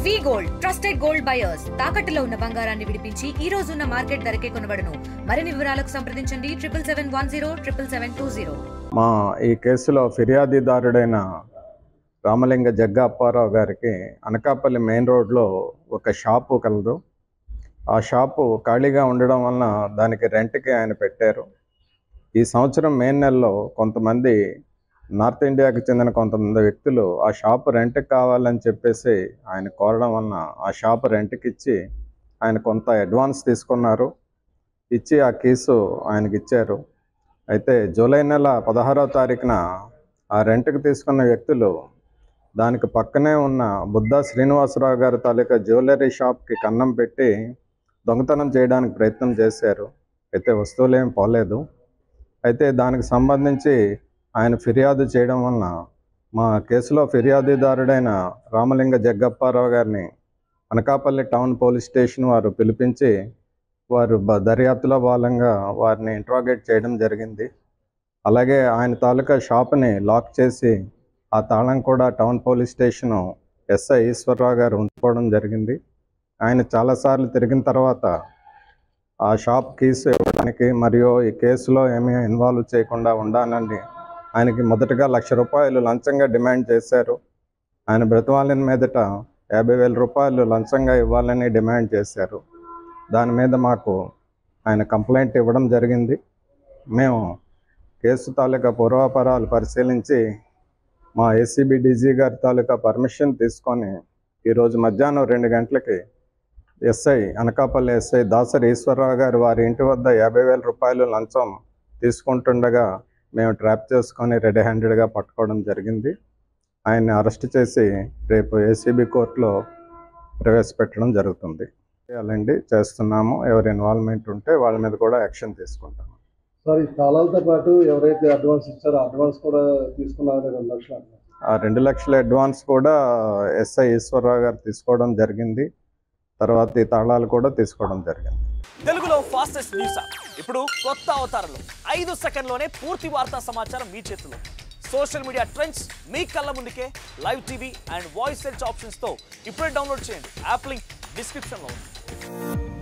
వి gold trusted gold buyers తాకట్టులో ఉన్న బంగారాన్ని విడిపించి ఈ రోజు ఉన్న మార్కెట్ ధరకే కొనబడును. మరిన్ని వివరాలకు సంప్రదించండి 77107720. మా ఈ కేసులో ఫిర్యాదుదారుడైన రామలింగ జగ్గ అప్పారావు గారికి అనకాపల్లి మెయిన్ రోడ్లో ఒక షాపు కలదు. ఆ షాపు ఖాళీగా ఉండడం వలన దానికి రెంట్కి ఆయన పెట్టారు. ఈ సంవత్సరం మే నెలలో కొంతమంది నార్త్ ఇండియాకి చెందిన కొంతమంది వ్యక్తులు ఆ షాపు రెంట్కి కావాలని చెప్పేసి ఆయన కోరడం వలన ఆ షాపు రెంట్కి ఇచ్చి ఆయన కొంత అడ్వాన్స్ తీసుకున్నారు. ఇచ్చి ఆ కేసు ఆయనకి ఇచ్చారు. అయితే జూలై నెల 16వ తారీఖున ఆ రెంట్కి తీసుకున్న వ్యక్తులు దానికి పక్కనే ఉన్న బుద్ధా శ్రీనివాసరావు గారి తాలూకా జ్యువెలరీ షాప్కి కన్నం పెట్టి దొంగతనం చేయడానికి ప్రయత్నం చేశారు. అయితే వస్తువులు ఏం పోలేదు. అయితే దానికి సంబంధించి ఆయన ఫిర్యాదు చేయడం వలన మా కేసులో ఫిర్యాదుదారుడైన రామలింగ జగ్గప్పారావు గారిని అనకాపల్లి టౌన్ పోలీస్ స్టేషన్ వారు పిలిపించి వారు దర్యాప్తులో భాగంగా వారిని ఇంట్రాగేట్ చేయడం జరిగింది. అలాగే ఆయన తాలూకా షాప్ని లాక్ చేసి ఆ తాళం కూడా town police station SI Eswararao గారు ఉంచుకోవడం జరిగింది. ఆయన చాలాసార్లు తిరిగిన తర్వాత ఆ షాప్ కీస్ ఇవ్వడానికి మరియు ఈ కేసులో ఏమీ ఇన్వాల్వ్ చేయకుండా ఉండాలని ఆయనకి మొదటగా ₹1,00,000 లంచంగా డిమాండ్ చేశారు. ఆయన బ్రతిమాలిన మీదట ₹50,000 లంచంగా ఇవ్వాలని డిమాండ్ చేశారు. దాని మీద మాకు ఆయన కంప్లైంట్ ఇవ్వడం జరిగింది. మేము కేసు తాలూకా పూర్వాపరాలు పరిశీలించి మా ఏసీబీ డీజీ గారి తాలూకా పర్మిషన్ తీసుకొని ఈరోజు మధ్యాహ్నం 2 గంటలకి అనకాపల్లి ఎస్ఐ దాసరి ఈశ్వరరావు గారు వారి ఇంటి వద్ద ₹50,000 లంచం తీసుకుంటుండగా మేము ట్రాప్ చేసుకొని రెడీ హ్యాండెడ్గా పట్టుకోవడం జరిగింది. ఆయన్ని అరెస్ట్ చేసి రేపు ఏసీబీ కోర్టులో ప్రవేశపెట్టడం జరుగుతుంది. అలాంటి చేస్తున్నాము. ఎవరి ఇన్వాల్వ్మెంట్ ఉంటే వాళ్ళ మీద కూడా యాక్షన్ తీసుకుంటాము. సార్, ఈ తాళాలతో పాటు ఎవరైతే అడ్వాన్స్ ఇచ్చారో అడ్వాన్స్ కూడా తీసుకున్నారో 2 లక్షలు. ఆ 2 లక్షల అడ్వాన్స్ కూడా ఎస్ఐ ఈశ్వరరావు గారు తీసుకోవడం జరిగింది. తర్వాత ఈ తాళాలు కూడా తీసుకోవడం జరిగింది. తెలుగులో ఫాస్టెస్ట్ న్యూస్ ఇప్పుడు కొత్త అవతారంలో 5 సెకండ్లోనే పూర్తి వార్తా సమాచారం మీ చేతిలో. సోషల్ మీడియా ట్రెండ్స్ మీ కళ్ళ ముందుకే live TV and voice search ఆప్షన్స్తో ఇప్పుడే డౌన్లోడ్ చేయండి. యాప్ లింక్ డిస్క్రిప్షన్లో ఉంది.